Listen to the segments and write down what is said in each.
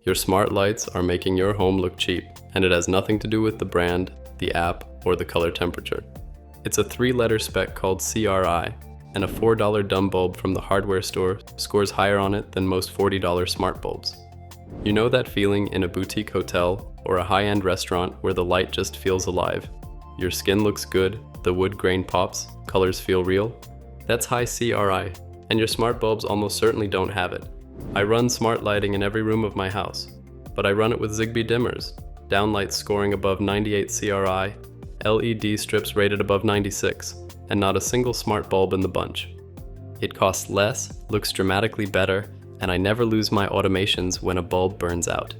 Your smart lights are making your home look cheap, and it has nothing to do with the brand, the app, or the color temperature. It's a 3-letter spec called CRI, and a $4 dumb bulb from the hardware store scores higher on it than most $40 smart bulbs. You know that feeling in a boutique hotel or a high-end restaurant where the light just feels alive? Your skin looks good, the wood grain pops, colors feel real? That's high-CRI, and your smart bulbs almost certainly don't have it. I run smart lighting in every room of my house, but I run it with Zigbee dimmers, downlights scoring above 98 CRI, LED strips rated above 96, and not a single smart bulb in the bunch. It costs less, looks dramatically better, and I never lose my automations when a bulb burns out.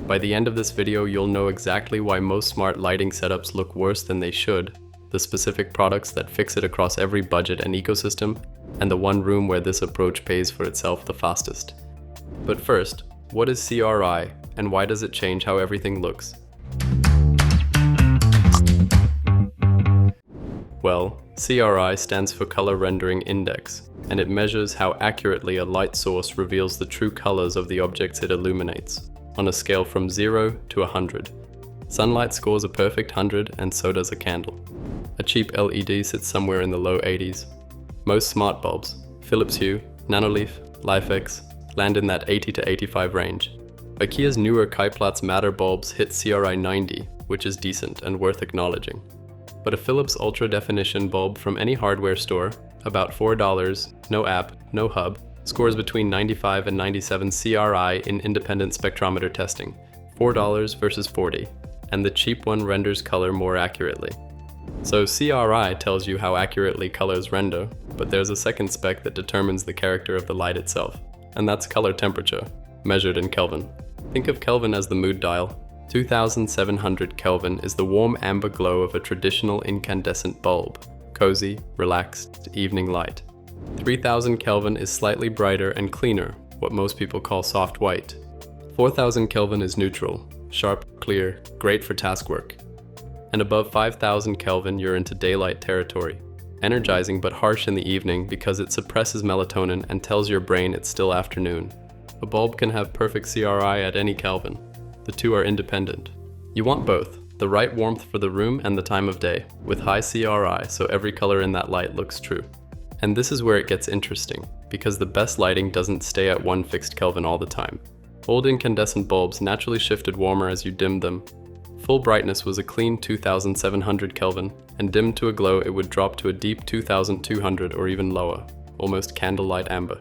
By the end of this video, you'll know exactly why most smart lighting setups look worse than they should, the specific products that fix it across every budget and ecosystem, and the one room where this approach pays for itself the fastest. But first, what is CRI, and why does it change how everything looks? Well, CRI stands for Color Rendering Index, and it measures how accurately a light source reveals the true colors of the objects it illuminates, on a scale from 0 to 100. Sunlight scores a perfect 100, and so does a candle. A cheap LED sits somewhere in the low 80s. Most smart bulbs, Philips Hue, Nanoleaf, LifeX, land in that 80 to 85 range. IKEA's newer Kaiplats Matter bulbs hit CRI 90, which is decent and worth acknowledging. But a Philips Ultra Definition bulb from any hardware store, about $4, no app, no hub, scores between 95 and 97 CRI in independent spectrometer testing, $4 versus 40, and the cheap one renders color more accurately. So CRI tells you how accurately colors render, but there's a second spec that determines the character of the light itself, and that's color temperature, measured in Kelvin. Think of Kelvin as the mood dial. 2700 Kelvin is the warm amber glow of a traditional incandescent bulb, cozy, relaxed, evening light. 3000 Kelvin is slightly brighter and cleaner, what most people call soft white. 4000 Kelvin is neutral, sharp, clear, great for task work. And above 5000 Kelvin you're into daylight territory, energizing but harsh in the evening because it suppresses melatonin and tells your brain it's still afternoon. A bulb can have perfect CRI at any Kelvin. The two are independent. You want both, the right warmth for the room and the time of day, with high CRI so every color in that light looks true. And this is where it gets interesting, because the best lighting doesn't stay at one fixed Kelvin all the time. Old incandescent bulbs naturally shifted warmer as you dimmed them. Full brightness was a clean 2700 Kelvin, and dimmed to a glow it would drop to a deep 2200 or even lower, almost candlelight amber.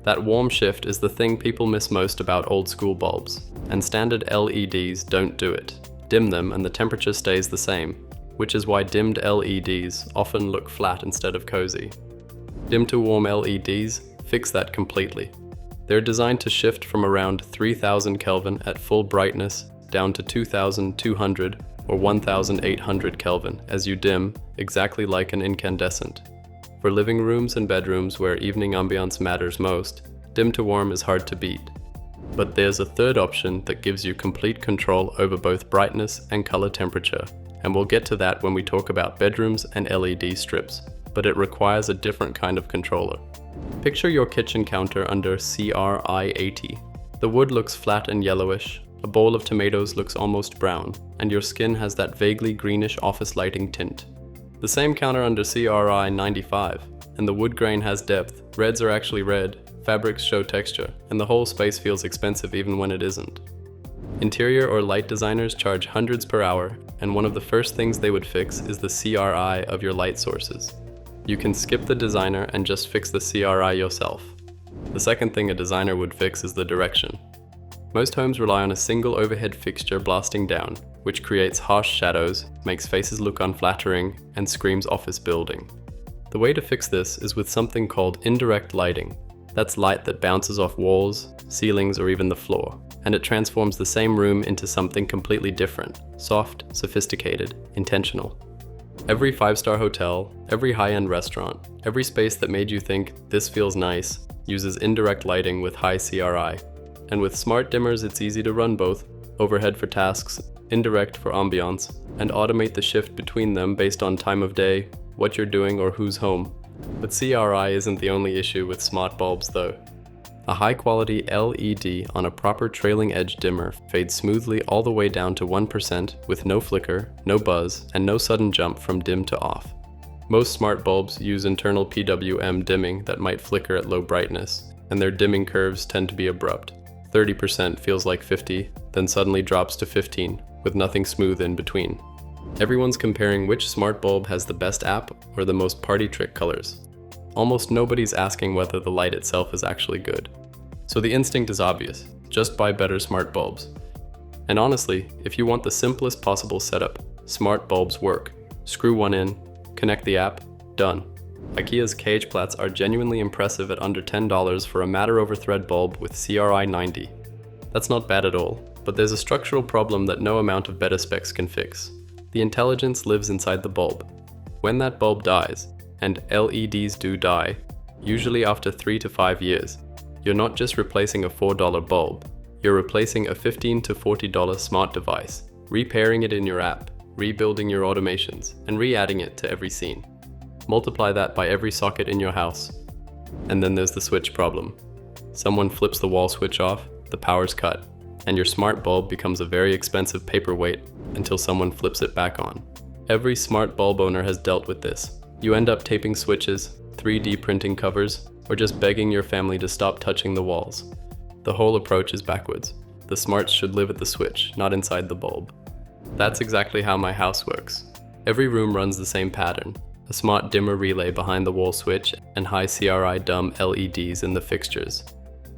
That warm shift is the thing people miss most about old school bulbs, and standard LEDs don't do it. Dim them and the temperature stays the same, which is why dimmed LEDs often look flat instead of cozy. Dim to warm LEDs fix that completely. They're designed to shift from around 3000 Kelvin at full brightness down to 2200 or 1800 Kelvin as you dim, exactly like an incandescent. For living rooms and bedrooms where evening ambiance matters most, dim to warm is hard to beat. But there's a third option that gives you complete control over both brightness and color temperature, and we'll get to that when we talk about bedrooms and LED strips, but it requires a different kind of controller. Picture your kitchen counter under CRI 80. The wood looks flat and yellowish, a bowl of tomatoes looks almost brown, and your skin has that vaguely greenish office lighting tint. The same counter under CRI 95, and the wood grain has depth, reds are actually red, fabrics show texture, and the whole space feels expensive even when it isn't. Interior or light designers charge hundreds per hour, and one of the first things they would fix is the CRI of your light sources. You can skip the designer and just fix the CRI yourself. The second thing a designer would fix is the direction. Most homes rely on a single overhead fixture blasting down, which creates harsh shadows, makes faces look unflattering, and screams office building. The way to fix this is with something called indirect lighting. That's light that bounces off walls, ceilings, or even the floor, and it transforms the same room into something completely different, soft, sophisticated, intentional. Every 5-star hotel, every high-end restaurant, every space that made you think, this feels nice, uses indirect lighting with high CRI. And with smart dimmers it's easy to run both, overhead for tasks, indirect for ambiance, and automate the shift between them based on time of day, what you're doing, or who's home. But CRI isn't the only issue with smart bulbs though. A high-quality LED on a proper trailing edge dimmer fades smoothly all the way down to 1% with no flicker, no buzz, and no sudden jump from dim to off. Most smart bulbs use internal PWM dimming that might flicker at low brightness, and their dimming curves tend to be abrupt. 30% feels like 50, then suddenly drops to 15, with nothing smooth in between. Everyone's comparing which smart bulb has the best app or the most party trick colors. Almost nobody's asking whether the light itself is actually good. So the instinct is obvious, just buy better smart bulbs. And honestly, if you want the simplest possible setup, smart bulbs work. Screw one in, connect the app, done. IKEA's cage plats are genuinely impressive at under $10 for a matter over thread bulb with CRI 90. That's not bad at all, but there's a structural problem that no amount of better specs can fix. The intelligence lives inside the bulb. When that bulb dies, and LEDs do die, usually after 3 to 5 years, you're not just replacing a $4 bulb, you're replacing a $15 to $40 smart device, repairing it in your app, rebuilding your automations, and re-adding it to every scene. Multiply that by every socket in your house. And then there's the switch problem. Someone flips the wall switch off, the power's cut, and your smart bulb becomes a very expensive paperweight until someone flips it back on. Every smart bulb owner has dealt with this. You end up taping switches, 3D printing covers, or just begging your family to stop touching the walls. The whole approach is backwards. The smarts should live at the switch, not inside the bulb. That's exactly how my house works. Every room runs the same pattern. A smart dimmer relay behind the wall switch and high-CRI dumb LEDs in the fixtures.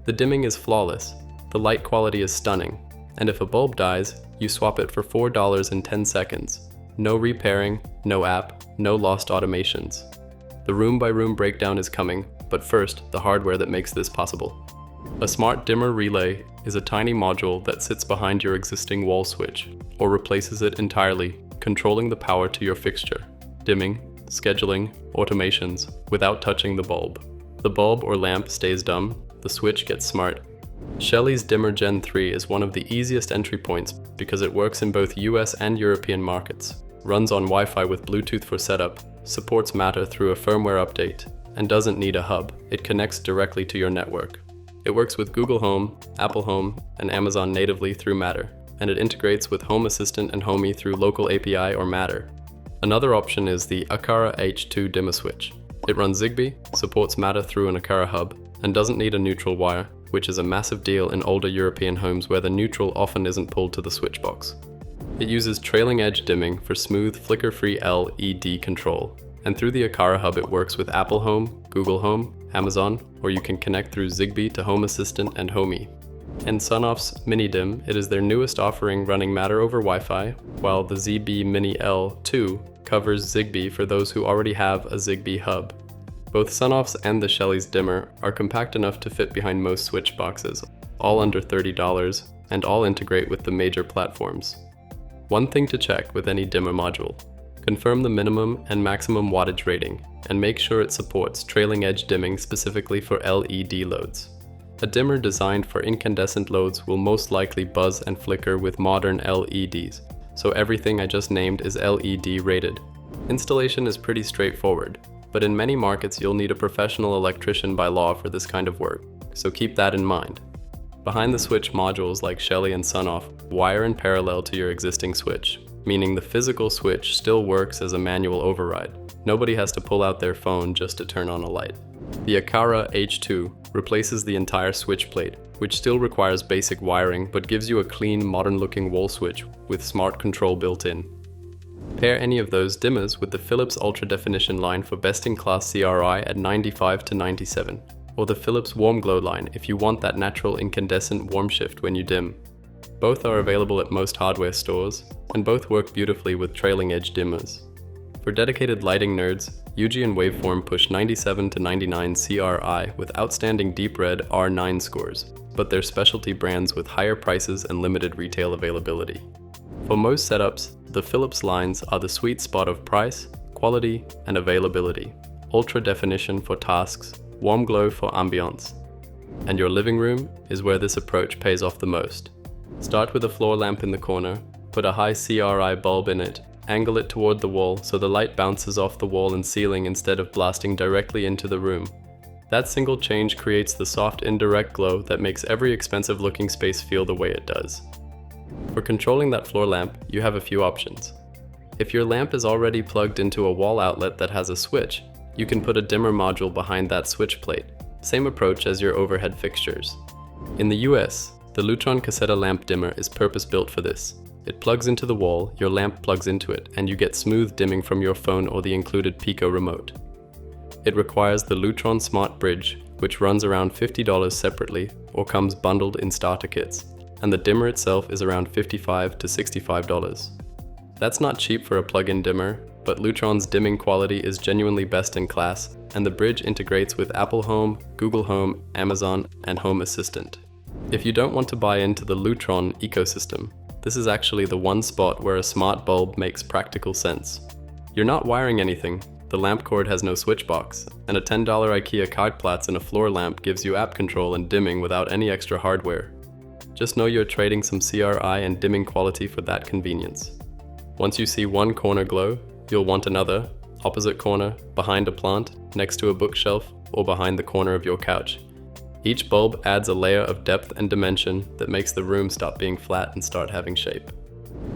The dimming is flawless, the light quality is stunning, and if a bulb dies, you swap it for $4 in 10 seconds. No repairing, no app, no lost automations. The room-by-room breakdown is coming, but first, the hardware that makes this possible. A smart dimmer relay is a tiny module that sits behind your existing wall switch, or replaces it entirely, controlling the power to your fixture, dimming, scheduling, automations, without touching the bulb. The bulb or lamp stays dumb, the switch gets smart. Shelly's Dimmer Gen 3 is one of the easiest entry points because it works in both US and European markets, runs on Wi-Fi with Bluetooth for setup, supports Matter through a firmware update, and doesn't need a hub. It connects directly to your network. It works with Google Home, Apple Home, and Amazon natively through Matter, and it integrates with Home Assistant and Homey through local API or Matter. Another option is the Aqara H2 dimmer switch. It runs Zigbee, supports Matter through an Aqara hub, and doesn't need a neutral wire, which is a massive deal in older European homes where the neutral often isn't pulled to the switch box. It uses trailing edge dimming for smooth, flicker-free LED control, and through the Aqara hub it works with Apple Home, Google Home, Amazon, or you can connect through Zigbee to Home Assistant and Homey. In Sonoff's Mini Dim, it is their newest offering running Matter over Wi-Fi, while the ZB Mini L2 covers Zigbee for those who already have a Zigbee hub. Both Sonoff's and the Shelly's dimmer are compact enough to fit behind most switch boxes, all under $30, and all integrate with the major platforms. One thing to check with any dimmer module: confirm the minimum and maximum wattage rating, and make sure it supports trailing edge dimming specifically for LED loads. A dimmer designed for incandescent loads will most likely buzz and flicker with modern LEDs, so everything I just named is LED rated. Installation is pretty straightforward, but in many markets you'll need a professional electrician by law for this kind of work, so keep that in mind. Behind the switch modules like Shelly and Sonoff wire in parallel to your existing switch, meaning the physical switch still works as a manual override. Nobody has to pull out their phone just to turn on a light. The Aqara H2 replaces the entire switch plate, which still requires basic wiring but gives you a clean, modern-looking wall switch with smart control built in. Pair any of those dimmers with the Philips Ultra Definition line for best-in-class CRI at 95 to 97, or the Philips Warm Glow line if you want that natural incandescent warm shift when you dim. Both are available at most hardware stores, and both work beautifully with trailing edge dimmers. For dedicated lighting nerds, UG and Waveform push 97 to 99 CRI with outstanding deep red R9 scores, but they're specialty brands with higher prices and limited retail availability. For most setups, the Philips lines are the sweet spot of price, quality, and availability. Ultra definition for tasks, warm glow for ambiance. And your living room is where this approach pays off the most. Start with a floor lamp in the corner, put a high-CRI bulb in it, angle it toward the wall so the light bounces off the wall and ceiling instead of blasting directly into the room. That single change creates the soft indirect glow that makes every expensive looking space feel the way it does. For controlling that floor lamp, you have a few options. If your lamp is already plugged into a wall outlet that has a switch, you can put a dimmer module behind that switch plate, same approach as your overhead fixtures. In the US, the Lutron Cassetta lamp dimmer is purpose-built for this. It plugs into the wall, your lamp plugs into it, and you get smooth dimming from your phone or the included Pico remote. It requires the Lutron Smart Bridge, which runs around $50 separately or comes bundled in starter kits, and the dimmer itself is around $55 to $65. That's not cheap for a plug-in dimmer, but Lutron's dimming quality is genuinely best in class, and the bridge integrates with Apple Home, Google Home, Amazon, and Home Assistant. If you don't want to buy into the Lutron ecosystem, this is actually the one spot where a smart bulb makes practical sense. You're not wiring anything, the lamp cord has no switch box, and a $10 IKEA Kaagplaats in a floor lamp gives you app control and dimming without any extra hardware. Just know you're trading some CRI and dimming quality for that convenience. Once you see one corner glow, you'll want another, opposite corner, behind a plant, next to a bookshelf, or behind the corner of your couch. Each bulb adds a layer of depth and dimension that makes the room stop being flat and start having shape.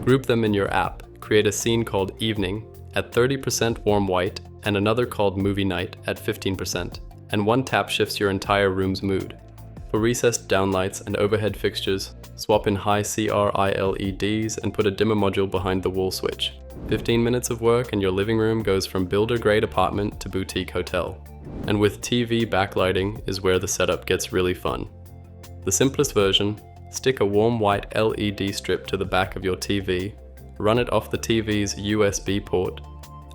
Group them in your app, create a scene called Evening at 30% warm white and another called Movie Night at 15%, and one tap shifts your entire room's mood. For recessed downlights and overhead fixtures, swap in high-CRI LEDs and put a dimmer module behind the wall switch. 15 minutes of work and your living room goes from builder-grade apartment to boutique hotel. And with TV backlighting is where the setup gets really fun. The simplest version, stick a warm white LED strip to the back of your TV, run it off the TV's USB port,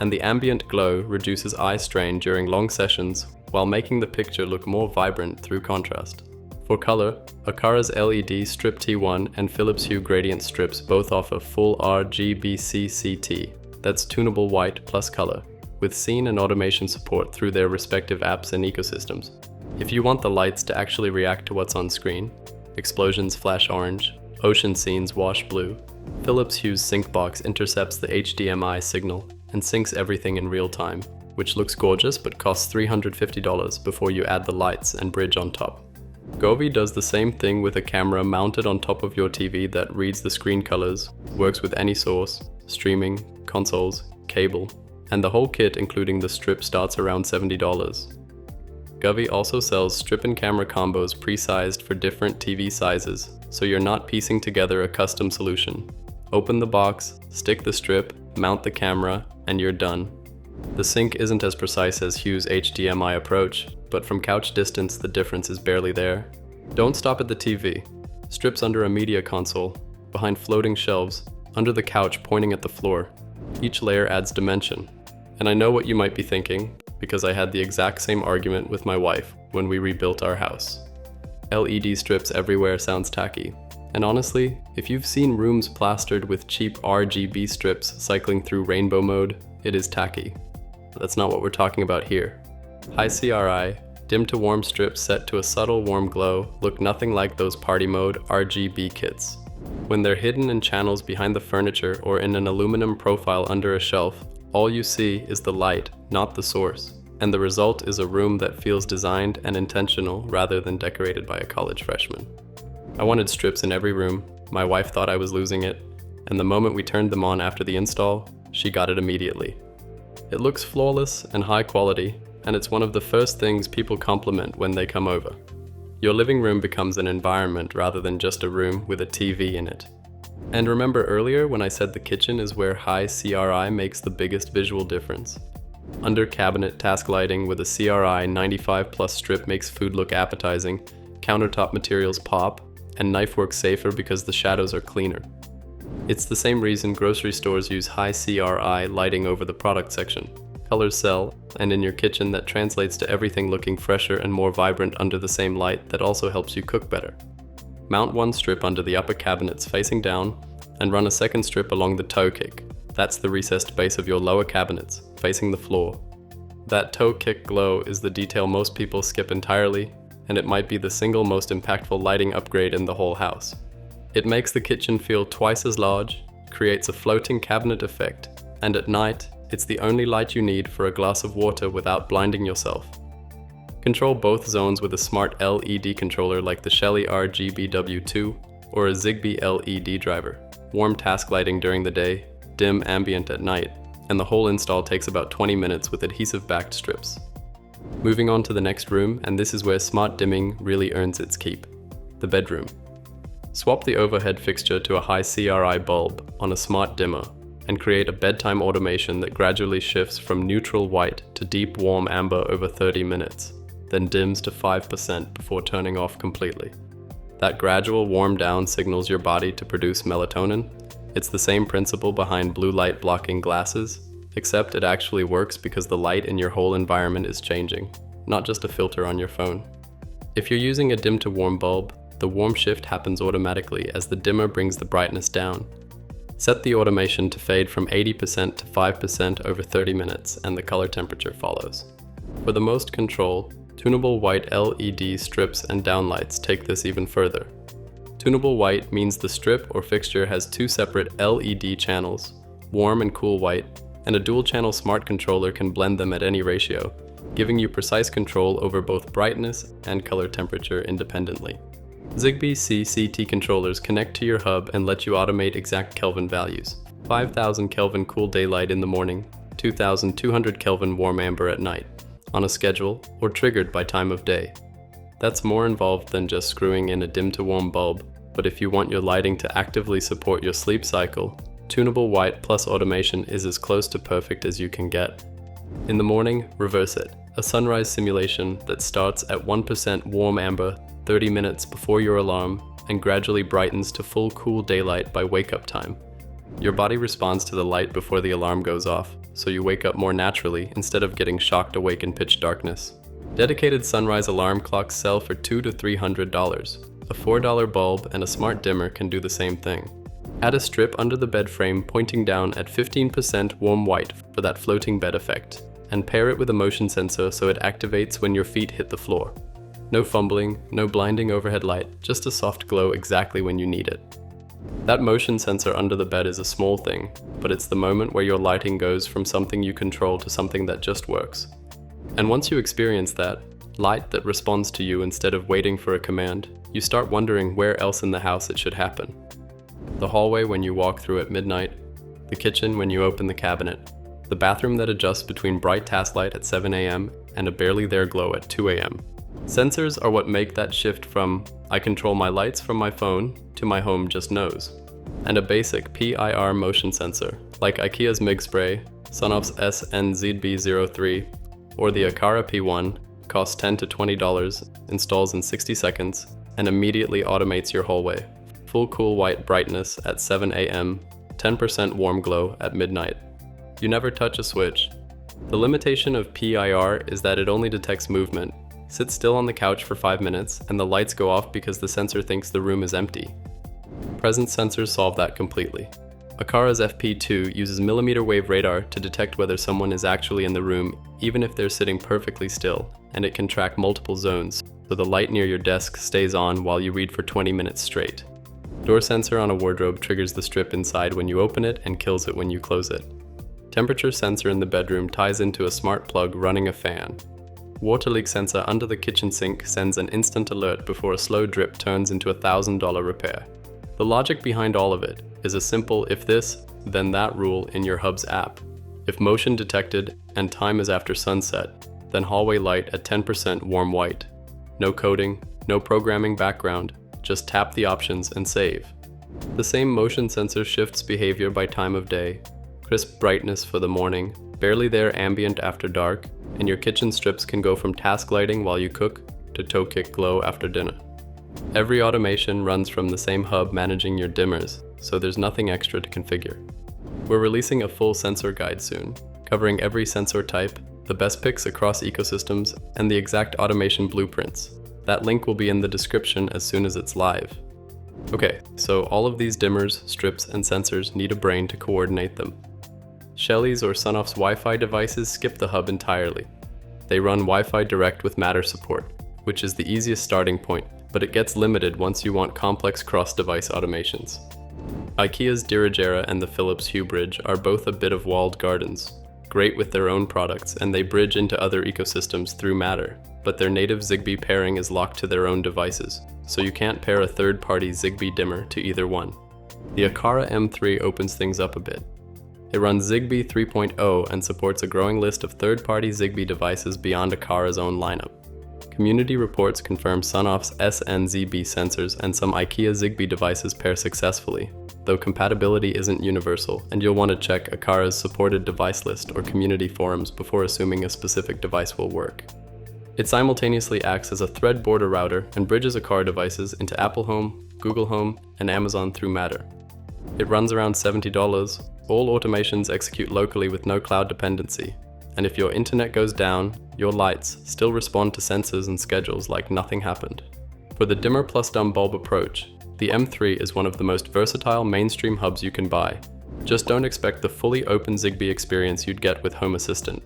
and the ambient glow reduces eye strain during long sessions while making the picture look more vibrant through contrast. For color, Aqara's LED Strip T1 and Philips Hue Gradient strips both offer full RGB CCT, that's tunable white plus color, with scene and automation support through their respective apps and ecosystems. If you want the lights to actually react to what's on screen, explosions flash orange, ocean scenes wash blue, Philips Hue's sync box intercepts the HDMI signal and syncs everything in real time, which looks gorgeous but costs $350 before you add the lights and bridge on top. Govee does the same thing with a camera mounted on top of your TV that reads the screen colors, works with any source, streaming, consoles, cable, and the whole kit including the strip starts around $70. Govee also sells strip and camera combos pre-sized for different TV sizes, so you're not piecing together a custom solution. Open the box, stick the strip, mount the camera, and you're done. The sync isn't as precise as Hue's HDMI approach, but from couch distance the difference is barely there. Don't stop at the TV. Strips under a media console, behind floating shelves, under the couch pointing at the floor. Each layer adds dimension. And I know what you might be thinking, because I had the exact same argument with my wife when we rebuilt our house. LED strips everywhere sounds tacky. And honestly, if you've seen rooms plastered with cheap RGB strips cycling through rainbow mode, it is tacky. That's not what we're talking about here. High-CRI, dim to warm strips set to a subtle warm glow look nothing like those party mode RGB kits. When they're hidden in channels behind the furniture or in an aluminum profile under a shelf, all you see is the light, not the source, and the result is a room that feels designed and intentional rather than decorated by a college freshman. I wanted strips in every room, my wife thought I was losing it, and the moment we turned them on after the install, she got it immediately. It looks flawless and high quality, and it's one of the first things people compliment when they come over. Your living room becomes an environment rather than just a room with a TV in it. And remember earlier when I said the kitchen is where high-CRI makes the biggest visual difference? Under cabinet task lighting with a CRI 95 plus strip makes food look appetizing, countertop materials pop, and knife work safer because the shadows are cleaner. It's the same reason grocery stores use high-CRI lighting over the product section. Colors sell, and in your kitchen that translates to everything looking fresher and more vibrant under the same light that also helps you cook better. Mount one strip under the upper cabinets facing down, and run a second strip along the toe kick. That's the recessed base of your lower cabinets, facing the floor. That toe kick glow is the detail most people skip entirely, and it might be the single most impactful lighting upgrade in the whole house. It makes the kitchen feel twice as large, creates a floating cabinet effect, and at night, it's the only light you need for a glass of water without blinding yourself. Control both zones with a smart LED controller like the Shelly RGBW2 or a Zigbee LED driver. Warm task lighting during the day, dim ambient at night, and the whole install takes about 20 minutes with adhesive-backed strips. Moving on to the next room, and this is where smart dimming really earns its keep: the bedroom. Swap the overhead fixture to a high-CRI bulb on a smart dimmer and create a bedtime automation that gradually shifts from neutral white to deep warm amber over 30 minutes, then dims to 5% before turning off completely. That gradual warm down signals your body to produce melatonin. It's the same principle behind blue light blocking glasses, except it actually works because the light in your whole environment is changing, not just a filter on your phone. If you're using a dim to warm bulb, the warm shift happens automatically as the dimmer brings the brightness down. Set the automation to fade from 80% to 5% over 30 minutes and the color temperature follows. For the most control, tunable white LED strips and downlights take this even further. Tunable white means the strip or fixture has two separate LED channels, warm and cool white, and a dual-channel smart controller can blend them at any ratio, giving you precise control over both brightness and color temperature independently. Zigbee CCT controllers connect to your hub and let you automate exact Kelvin values: 5000 Kelvin cool daylight in the morning, 2200 Kelvin warm amber at night, on a schedule or triggered by time of day. That's more involved than just screwing in a dim to warm bulb, but if you want your lighting to actively support your sleep cycle, tunable white plus automation is as close to perfect as you can get. In the morning, reverse it, a sunrise simulation that starts at 1% warm amber 30 minutes before your alarm and gradually brightens to full cool daylight by wake-up time. Your body responds to the light before the alarm goes off, so you wake up more naturally instead of getting shocked awake in pitch darkness. Dedicated sunrise alarm clocks sell for $200 to $300. A $4 bulb and a smart dimmer can do the same thing. Add a strip under the bed frame pointing down at 15% warm white for that floating bed effect, and pair it with a motion sensor so it activates when your feet hit the floor. No fumbling, no blinding overhead light, just a soft glow exactly when you need it. That motion sensor under the bed is a small thing, but it's the moment where your lighting goes from something you control to something that just works. And once you experience that, light that responds to you instead of waiting for a command, you start wondering where else in the house it should happen. The hallway when you walk through at midnight, the kitchen when you open the cabinet, the bathroom that adjusts between bright task light at 7 a.m. and a barely there glow at 2 a.m. Sensors are what make that shift from "I control my lights from my phone" to "my home just knows." And a basic PIR motion sensor, like IKEA's MIG spray, Sonoff's SNZB03, or the Aqara P1, costs $10 to $20, installs in 60 seconds, and immediately automates your hallway. Full cool white brightness at 7 a.m., 10% warm glow at midnight. You never touch a switch. The limitation of PIR is that it only detects movement. Sit still on the couch for 5 minutes and the lights go off because the sensor thinks the room is empty. Presence sensors solve that completely. Aqara's FP2 uses mmWave radar to detect whether someone is actually in the room even if they're sitting perfectly still, and it can track multiple zones, so the light near your desk stays on while you read for 20 minutes straight. Door sensor on a wardrobe triggers the strip inside when you open it and kills it when you close it. Temperature sensor in the bedroom ties into a smart plug running a fan. Water leak sensor under the kitchen sink sends an instant alert before a slow drip turns into a $1,000 repair. The logic behind all of it is a simple if this, then that rule in your hub's app. If motion detected and time is after sunset, then hallway light at 10% warm white. No coding, no programming background, just tap the options and save. The same motion sensor shifts behavior by time of day. Crisp brightness for the morning, barely there ambient after dark, and your kitchen strips can go from task lighting while you cook to toe kick glow after dinner. Every automation runs from the same hub managing your dimmers, so there's nothing extra to configure. We're releasing a full sensor guide soon, covering every sensor type, the best picks across ecosystems, and the exact automation blueprints. That link will be in the description as soon as it's live. Okay, so all of these dimmers, strips, and sensors need a brain to coordinate them. Shelly's or Sonoff's Wi-Fi devices skip the hub entirely. They run Wi-Fi Direct with Matter support, which is the easiest starting point, but it gets limited once you want complex cross-device automations. IKEA's Dirigera and the Philips Hue Bridge are both a bit of walled gardens. great with their own products and they bridge into other ecosystems through Matter, but their native Zigbee pairing is locked to their own devices, so you can't pair a third-party Zigbee dimmer to either one. The Aqara M3 opens things up a bit. It runs Zigbee 3.0 and supports a growing list of third-party Zigbee devices beyond Aqara's own lineup. Community reports confirm Sonoff's SNZB sensors and some IKEA Zigbee devices pair successfully, though compatibility isn't universal, and you'll want to check Aqara's supported device list or community forums before assuming a specific device will work. It simultaneously acts as a thread border router and bridges Aqara devices into Apple Home, Google Home, and Amazon through Matter. It runs around $70, all automations execute locally with no cloud dependency, and if your internet goes down, your lights still respond to sensors and schedules like nothing happened. For the dimmer plus dumb bulb approach, the M3 is one of the most versatile mainstream hubs you can buy. Just don't expect the fully open Zigbee experience you'd get with Home Assistant.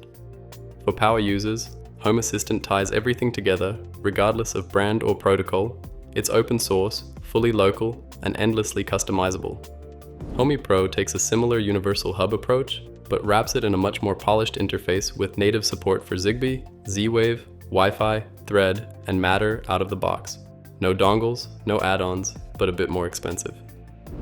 For power users, Home Assistant ties everything together, regardless of brand or protocol. It's open source, fully local, and endlessly customizable. Homey Pro takes a similar universal hub approach, but wraps it in a much more polished interface with native support for Zigbee, Z-Wave, Wi-Fi, Thread, and Matter out of the box. No dongles, no add-ons, but a bit more expensive.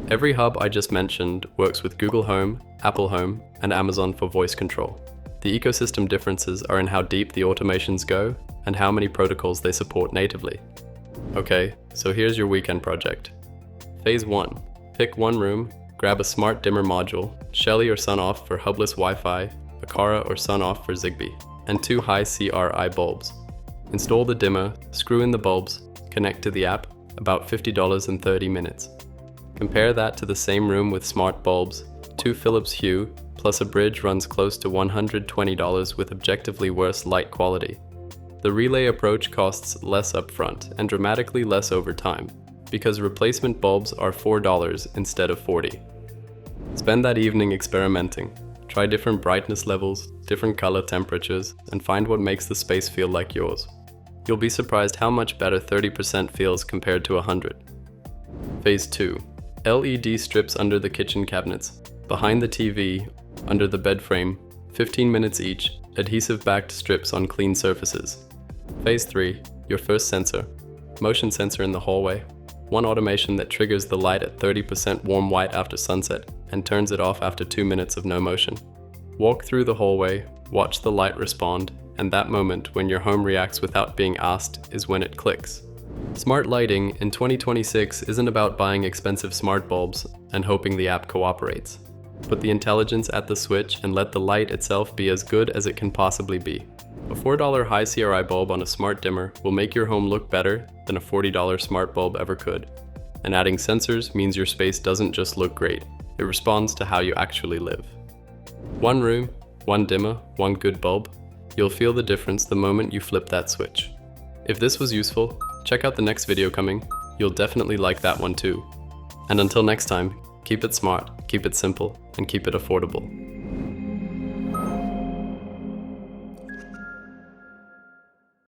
Every hub I just mentioned works with Google Home, Apple Home, and Amazon for voice control. The ecosystem differences are in how deep the automations go and how many protocols they support natively. Okay, so here's your weekend project. Phase 1. Pick one room, grab a smart dimmer module, Shelly or Sonoff for hubless Wi-Fi, Aqara or Sonoff for Zigbee, and 2 high-CRI bulbs. Install the dimmer, screw in the bulbs, connect to the app, about $50 in 30 minutes. Compare that to the same room with smart bulbs, 2 Philips Hue, plus a bridge runs close to $120 with objectively worse light quality. The relay approach costs less upfront and dramatically less over time, because replacement bulbs are $4 instead of $40. Spend that evening experimenting. Try different brightness levels, different color temperatures, and find what makes the space feel like yours. You'll be surprised how much better 30% feels compared to 100. Phase 2. LED strips under the kitchen cabinets, behind the TV, under the bed frame, 15 minutes each, adhesive-backed strips on clean surfaces. Phase 3. Your first sensor. Motion sensor in the hallway. One automation that triggers the light at 30% warm white after sunset and turns it off after 2 minutes of no motion. Walk through the hallway, watch the light respond, and that moment when your home reacts without being asked is when it clicks. Smart lighting in 2026 isn't about buying expensive smart bulbs and hoping the app cooperates. Put the intelligence at the switch and let the light itself be as good as it can possibly be. A $4 high-CRI bulb on a smart dimmer will make your home look better than a $40 smart bulb ever could. And adding sensors means your space doesn't just look great, it responds to how you actually live. One room, one dimmer, one good bulb. You'll feel the difference the moment you flip that switch. If this was useful, check out the next video coming. You'll definitely like that one too. And until next time, keep it smart, keep it simple, and keep it affordable.